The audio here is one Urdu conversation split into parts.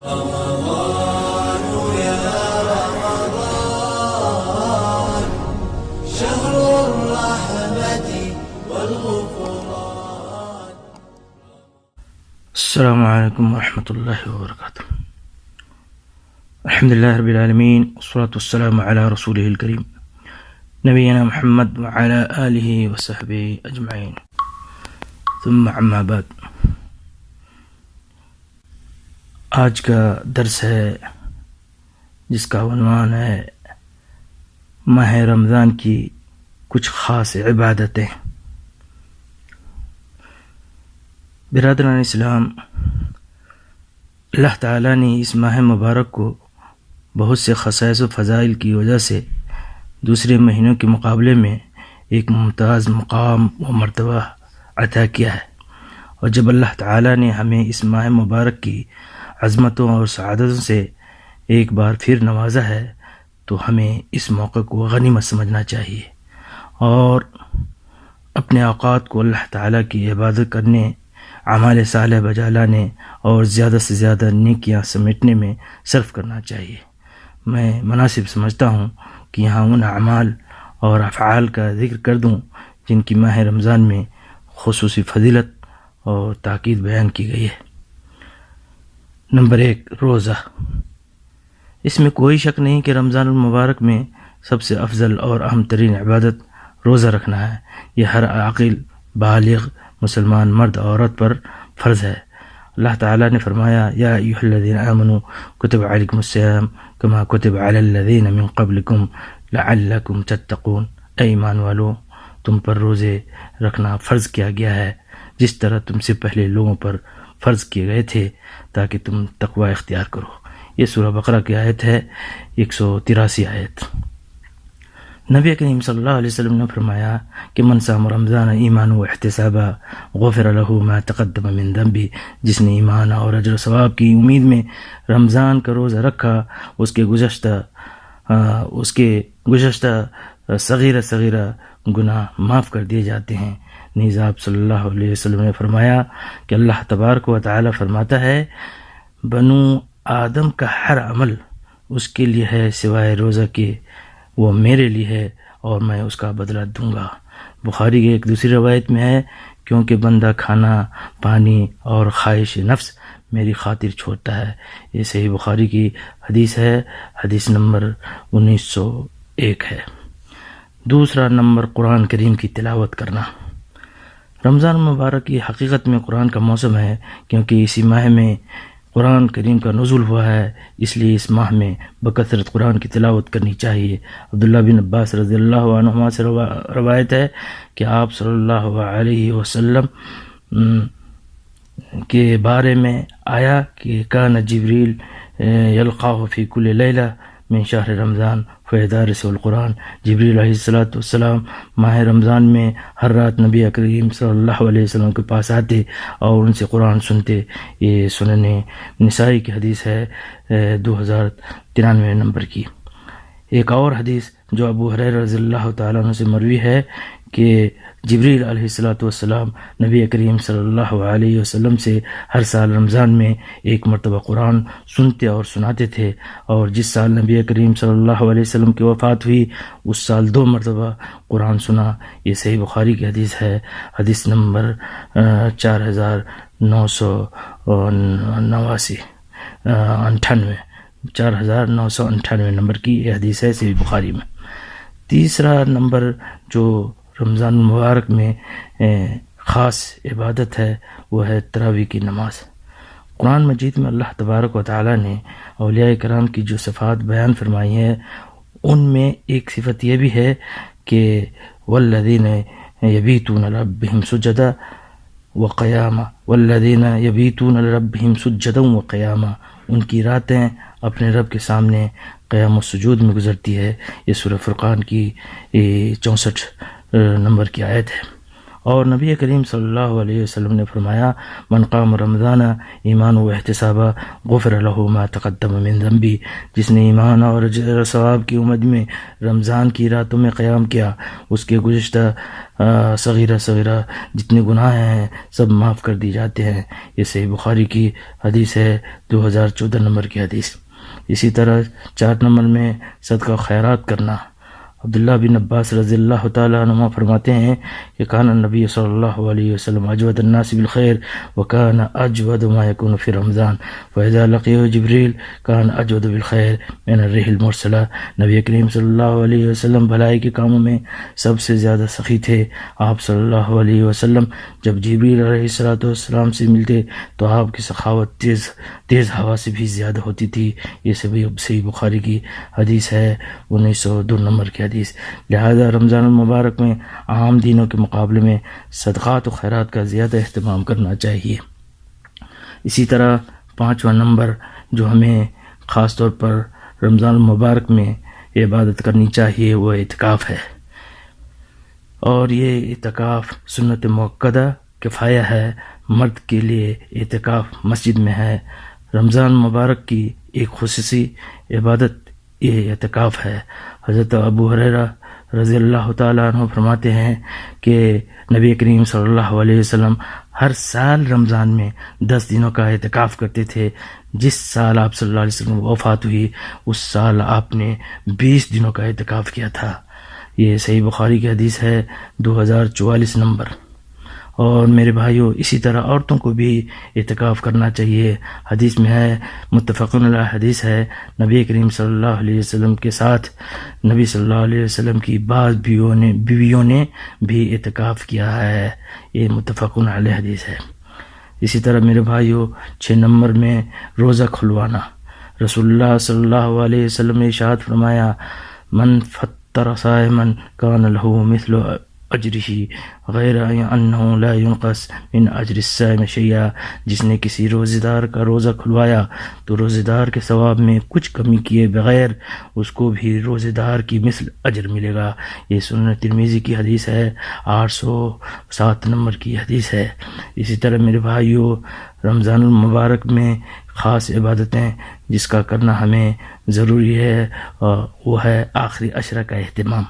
رمضان يا رمضان شهر الرحمة والغفران. السلام عليكم ورحمة الله وبركاته. الحمد لله رب العالمين، والصلاة والسلام على رسوله الكريم نبينا محمد وعلى آله وصحبه أجمعين، ثم عما بعد. آج کا درس ہے جس کا عنوان ہے ماہ رمضان کی کچھ خاص عبادتیں. برادران اسلام، اللہ تعالیٰ نے اس ماہ مبارک کو بہت سے خصائص و فضائل کی وجہ سے دوسرے مہینوں کے مقابلے میں ایک ممتاز مقام و مرتبہ عطا کیا ہے، اور جب اللہ تعالیٰ نے ہمیں اس ماہ مبارک کی عظمتوں اور سعادتوں سے ایک بار پھر نوازا ہے تو ہمیں اس موقع کو غنیمت سمجھنا چاہیے اور اپنے اوقات کو اللہ تعالیٰ کی عبادت کرنے، اعمال صالح بجا لانے اور زیادہ سے زیادہ نیکیاں سمیٹنے میں صرف کرنا چاہیے. میں مناسب سمجھتا ہوں کہ یہاں ان اعمال اور افعال کا ذکر کر دوں جن کی ماہ رمضان میں خصوصی فضیلت اور تاکید بیان کی گئی ہے. نمبر 1، روزہ. اس میں کوئی شک نہیں کہ رمضان المبارک میں سب سے افضل اور اہم ترین عبادت روزہ رکھنا ہے. یہ ہر عاقل بالغ مسلمان مرد عورت پر فرض ہے. اللہ تعالیٰ نے فرمایا، یا ایھا الذین آمنوا کتب علیکم الصیام کما کتب علی الذین من قبلکم لعلکم تتقون. اے ایمان والو، تم پر روزے رکھنا فرض کیا گیا ہے جس طرح تم سے پہلے لوگوں پر فرض کیے گئے تھے تاکہ تم تقوی اختیار کرو. یہ سورہ بقرہ کی آیت ہے، 183 آیت. نبی کریم صلی اللہ علیہ وسلم نے فرمایا کہ من صام رمضان ایمانا و احتسابا غفر له ما تقدم من ذنبه. جس نے ایمان اور اجر و ثواب کی امید میں رمضان کا روزہ رکھا، اس کے گزشتہ صغیرہ گناہ معاف کر دیے جاتے ہیں. نیز آپ صلی اللہ علیہ وسلم نے فرمایا کہ اللہ تبارک و تعالی فرماتا ہے، بنو آدم کا ہر عمل اس کے لیے ہے سوائے روزہ کے، وہ میرے لیے ہے اور میں اس کا بدلہ دوں گا. بخاری کی ایک دوسری روایت میں ہے، کیونکہ بندہ کھانا پانی اور خواہش نفس میری خاطر چھوڑتا ہے. یہ صحیح بخاری کی حدیث ہے، حدیث نمبر 1901 ہے. دوسرا نمبر، قرآن کریم کی تلاوت کرنا. رمضان مبارک کی حقیقت میں قرآن کا موسم ہے، کیونکہ اسی ماہ میں قرآن کریم کا نزول ہوا ہے. اس لیے اس ماہ میں بکثرت قرآن کی تلاوت کرنی چاہیے. عبداللہ بن عباس رضی اللہ عنہما سے روایت ہے کہ آپ صلی اللہ علیہ وسلم کے بارے میں آیا کہ کان جبریل یلقاہ فی کل لیلہ من شہر رمضان فیدارس القرآن. جبریل علیہ السلام ماہ رمضان میں ہر رات نبی کریم صلی اللہ علیہ وسلم کے پاس آتے اور ان سے قرآن سنتے. یہ سنن نسائی کی حدیث ہے، 2093 نمبر کی. ایک اور حدیث جو ابو ہریرہ رضی اللہ تعالیٰ عنہ سے مروی ہے کہ جبریل علیہ السلام نبی کریم صلی اللہ علیہ وسلم سے ہر سال رمضان میں ایک مرتبہ قرآن سنتے اور سناتے تھے، اور جس سال نبی کریم صلی اللہ علیہ وسلم کی وفات ہوئی اس سال 2 مرتبہ قرآن سنا. یہ صحیح بخاری کی حدیث ہے، حدیث نمبر 4998 نمبر کی یہ حدیث ہے صحیح بخاری میں. تیسرا نمبر جو رمضان المبارک میں خاص عبادت ہے وہ ہے تراویح کی نماز. قرآن مجید میں اللہ تبارک و تعالی نے اولیاء کرام کی جو صفات بیان فرمائی ہیں ان میں ایک صفت یہ بھی ہے کہ والذین یبیتون لربہم سجدا وقیاما، والذین یبیتون لربہم سجدا وقیاما. ان کی راتیں اپنے رب کے سامنے قیام و سجود میں گزرتی ہے. یہ سورہ فرقان کی 64 نمبر کی آیت ہے. اور نبی کریم صلی اللہ علیہ وسلم نے فرمایا من قام رمضان ایمان و احتسابا غفر له ما تقدم من ذنبی، جس نے ایمان اور اجر ثواب کی امید میں رمضان کی راتوں میں قیام کیا اس کے گزشتہ صغیرہ جتنے گناہ ہیں سب معاف کر دی جاتے ہیں۔ یہ صحیح بخاری کی حدیث ہے، 2014 نمبر کی حدیث۔ اسی طرح 4 نمبر میں صدقہ خیرات کرنا۔ عبداللہ بن عباس رضی اللہ تعالیٰ عنہما فرماتے ہیں کہ کان النبی صلی اللہ علیہ وسلم اجود الناس بالخیر وکان اجود ما یکون فی رمضان فاذا لقیہ جبریل کان اجود بالخیر من الريح المرسلہ۔ نبی کریم صلی اللہ علیہ وسلم بھلائی کے کاموں میں سب سے زیادہ سخی تھے۔ آپ صلی اللہ علیہ وسلم جب جبریل علیہ السلام سے ملتے تو آپ کی سخاوت تیز ہوا سے بھی زیادہ ہوتی تھی۔ یہ صحیح بخاری کی حدیث ہے، 1902 نمبر کی حدیث۔ لہذا رمضان المبارک میں عام دنوں کے مقابلے میں صدقات و خیرات کا زیادہ اہتمام کرنا چاہیے۔ اسی طرح 5واں نمبر جو ہمیں خاص طور پر رمضان المبارک میں عبادت کرنی چاہیے وہ اعتکاف ہے، اور یہ اعتکاف سنت مؤکدہ کفایہ ہے۔ مرد کے لیے اعتکاف مسجد میں ہے۔ رمضان مبارک کی ایک خصوصی عبادت یہ اعتکاف ہے۔ حضرت ابو ہریرہ رضی اللہ تعالیٰ عنہ فرماتے ہیں کہ نبی کریم صلی اللہ علیہ وسلم ہر سال رمضان میں 10 دنوں کا اعتکاف کرتے تھے۔ جس سال آپ صلی اللہ علیہ وسلم وفات ہوئی اس سال آپ نے 20 دنوں کا اعتکاف کیا تھا۔ یہ صحیح بخاری کی حدیث ہے، 2044 نمبر۔ اور میرے بھائیوں اسی طرح عورتوں کو بھی اعتکاف کرنا چاہیے۔ حدیث میں ہے، متفقن علیہ حدیث ہے، نبی کریم صلی اللہ علیہ وسلم کے ساتھ نبی صلی اللہ علیہ وسلم کی بعض بیویوں نے بھی اعتکاف کیا ہے۔ یہ متفقن علیہ حدیث ہے۔ اسی طرح میرے بھائیوں 6 نمبر میں روزہ کھلوانا۔ رسول اللہ صلی اللہ علیہ وسلم نے ارشاد فرمایا من فطر صائما کان لہ مثل اجرہ غیر انہ لا ینقص من اجر الصائم شیئا، جس نے کسی روزہ دار کا روزہ کھلوایا تو روزہ دار کے ثواب میں کچھ کمی کیے بغیر اس کو بھی روزہ دار کی مثل اجر ملے گا۔ یہ سنن ترمذی کی حدیث ہے، 807 نمبر کی حدیث ہے۔ اسی طرح میرے بھائیوں رمضان المبارک میں خاص عبادتیں جس کا کرنا ہمیں ضروری ہے وہ ہے آخری عشرہ کا اہتمام۔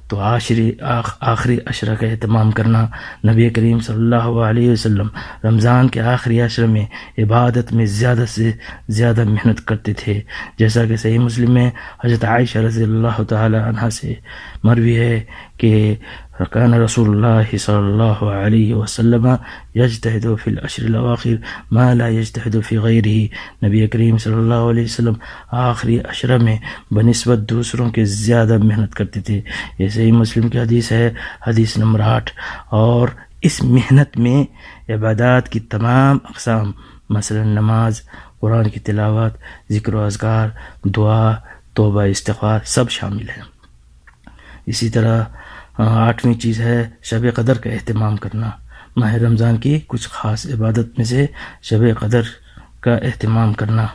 تو آخری عشرہ کا اہتمام کرنا۔ نبی کریم صلی اللہ علیہ وسلم رمضان کے آخری عشرے میں عبادت میں زیادہ سے زیادہ محنت کرتے تھے، جیسا کہ صحیح مسلم میں حضرت عائشہ رضی اللہ تعالی عنہا سے مروی ہے کہ کان رسول اللہ صلی اللہ علیہ وسلم یجتہد فی العشر الاواخر ما لا یجتہد فی غیرہ۔ نبی کریم صلی اللہ علیہ وسلم آخری عشرہ میں بنسبت دوسروں کے زیادہ محنت کرتے تھے۔ یہ صحیح مسلم کی حدیث ہے، حدیث نمبر 8۔ اور اس محنت میں عبادات کی تمام اقسام مثلا نماز، قرآن کی تلاوت، ذکر و اذکار، دعا، توبہ، استغفار سب شامل ہیں۔ اسی طرح 8ویں چیز ہے شب قدر کا اہتمام کرنا۔ ماہ رمضان کی کچھ خاص عبادت میں سے شب قدر کا اہتمام کرنا۔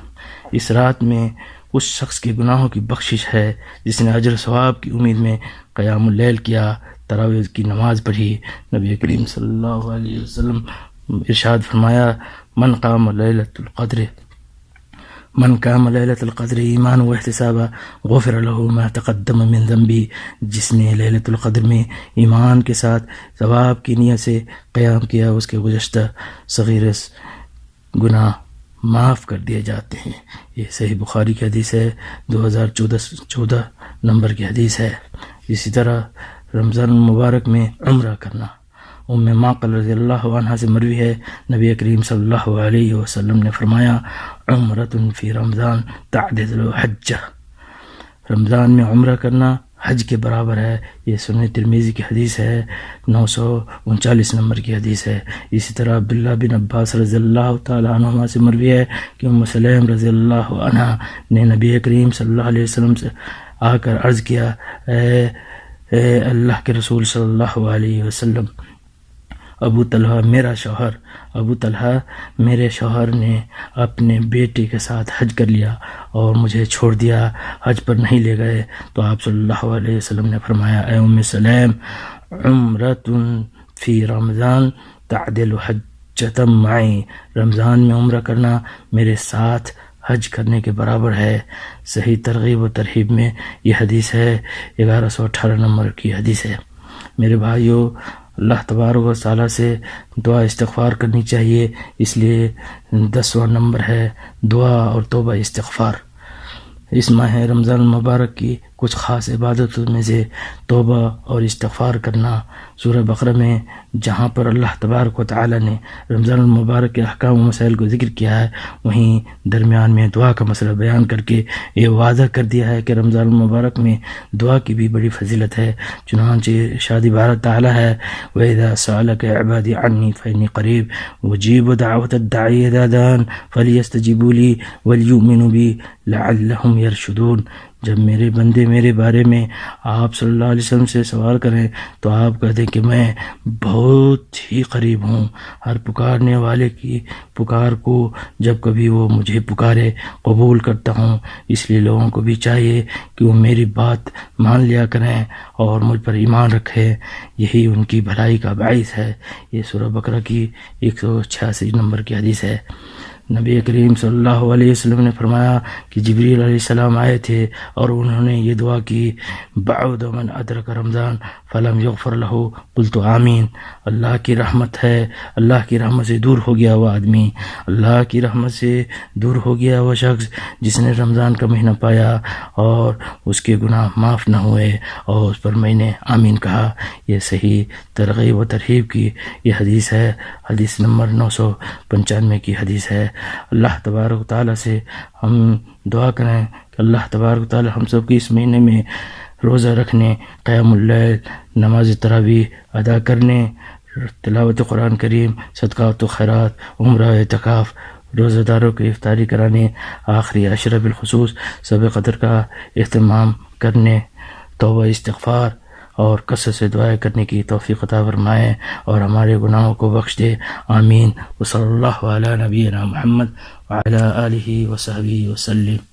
اس رات میں اس شخص کے گناہوں کی بخشش ہے جس نے اجر ثواب کی امید میں قیام اللیل کیا، تراویح کی نماز پڑھی۔ نبی کریم صلی اللہ علیہ وسلم ارشاد فرمایا من قام لیلۃ القدر ایمان و احتسابا غفر له ما تقدم من ذنبی، جس نے لیلۃ القدر میں ایمان کے ساتھ ثواب کی نیت سے قیام کیا اس کے گزشتہ صغیر گناہ معاف کر دیے جاتے ہیں۔ یہ صحیح بخاری کی حدیث ہے، 2014 نمبر کی حدیث ہے۔ اسی طرح رمضان المبارک میں عمرہ کرنا۔ ام معقل رضی اللہ عنہ سے مروی ہے، نبی کریم صلی اللہ علیہ وسلم نے فرمایا عمرۃ فی رمضان تعدل حجہ، رمضان میں عمرہ کرنا حج کے برابر ہے۔ یہ سنن ترمذی کی حدیث ہے، 939 نمبر کی حدیث ہے۔ اسی طرح عبداللہ بن عباس رضی اللہ تعالیٰ عنہما سے مروی ہے کہ ام سلیم رضی اللہ عنہ نے نبی کریم صلی اللہ علیہ وسلم سے آ کر عرض کیا اے اللہ کے رسول صلی اللہ علیہ وسلم، ابو طلحہ میرے شوہر نے اپنے بیٹے کے ساتھ حج کر لیا اور مجھے چھوڑ دیا، حج پر نہیں لے گئے۔ تو آپ صلی اللہ علیہ وسلم نے فرمایا اے ام سلیم عمرۃ فی رمضان تعدل حجۃ معی، رمضان میں عمرہ کرنا میرے ساتھ حج کرنے کے برابر ہے۔ صحیح ترغیب و ترہیب میں یہ حدیث ہے، 1118 نمبر کی حدیث ہے۔ میرے بھائیوں، اللہ تبارک و تعالیٰ سے دعا استغفار کرنی چاہیے، اس لیے 10واں نمبر ہے دعا اور توبہ استغفار۔ اس ماہ رمضان المبارک کی کچھ خاص عبادتوں میں سے توبہ اور استغفار کرنا۔ سورہ بقرہ میں جہاں پر اللہ تبارک و تعالی نے رمضان المبارک کے احکام و مسائل کو ذکر کیا ہے، وہیں درمیان میں دعا کا مسئلہ بیان کر کے یہ وعدہ کر دیا ہے کہ رمضان المبارک میں دعا کی بھی بڑی فضیلت ہے۔ چنانچہ ارشاد بارک تعالی ہے، وَإِذَا سَأَلَكَ عِبَادِي عَنِّي فَإِنِّي قَرِيبٌ أُجِيبُ دَعْوَةَ الدَّاعِيَ إِذَا دَعَانِ فَلْيَسْتَجِيبُوا لِي وَلْيُؤْمِنُوا بِي لَعَلَّهُمْ يَرْشُدُونَ۔ جب میرے بندے میرے بارے میں آپ صلی اللہ علیہ وسلم سے سوال کریں تو آپ کہہ دیں کہ میں بہت ہی قریب ہوں، ہر پکارنے والے کی پکار کو جب کبھی وہ مجھے پکارے قبول کرتا ہوں۔ اس لیے لوگوں کو بھی چاہیے کہ وہ میری بات مان لیا کریں اور مجھ پر ایمان رکھیں، یہی ان کی بھلائی کا باعث ہے۔ یہ سورہ بقرہ کی 186 نمبر کی حدیث ہے۔ نبی کریم صلی اللہ علیہ وسلم نے فرمایا کہ جبریل علیہ السلام آئے تھے اور انہوں نے یہ دعا کی، بعد من ادرک رمضان فلم یغفر لہ قلت آمین۔ اللہ کی رحمت ہے، اللہ کی رحمت سے دور ہو گیا وہ آدمی، اللہ کی رحمت سے دور ہو گیا وہ شخص جس نے رمضان کا مہینہ پایا اور اس کے گناہ معاف نہ ہوئے اور اس پر میں نے آمین کہا۔ یہ صحیح ترغیب و ترہیب کی یہ حدیث ہے، حدیث نمبر 995 کی حدیث ہے۔ اللہ تبارک و تعالیٰ سے ہم دعا کریں کہ اللہ تبارک و تعالیٰ ہم سب کی اس مہینے میں روزہ رکھنے، قیام اللیل، نماز تراویح ادا کرنے، تلاوت قرآن کریم، صدقات و خیرات، عمرہ، اعتکاف، روزہ داروں کو افطاری کرانے، آخری عشرہ بالخصوص شب قدر کا اہتمام کرنے، توبہ استغفار اور کثرت سے دعائیں کرنے کی توفیق عطا فرمائے اور ہمارے گناہوں کو بخش دے، آمین۔ وصلی اللہ علی نبینا محمد وعلی آلہ وصحبہ وسلم۔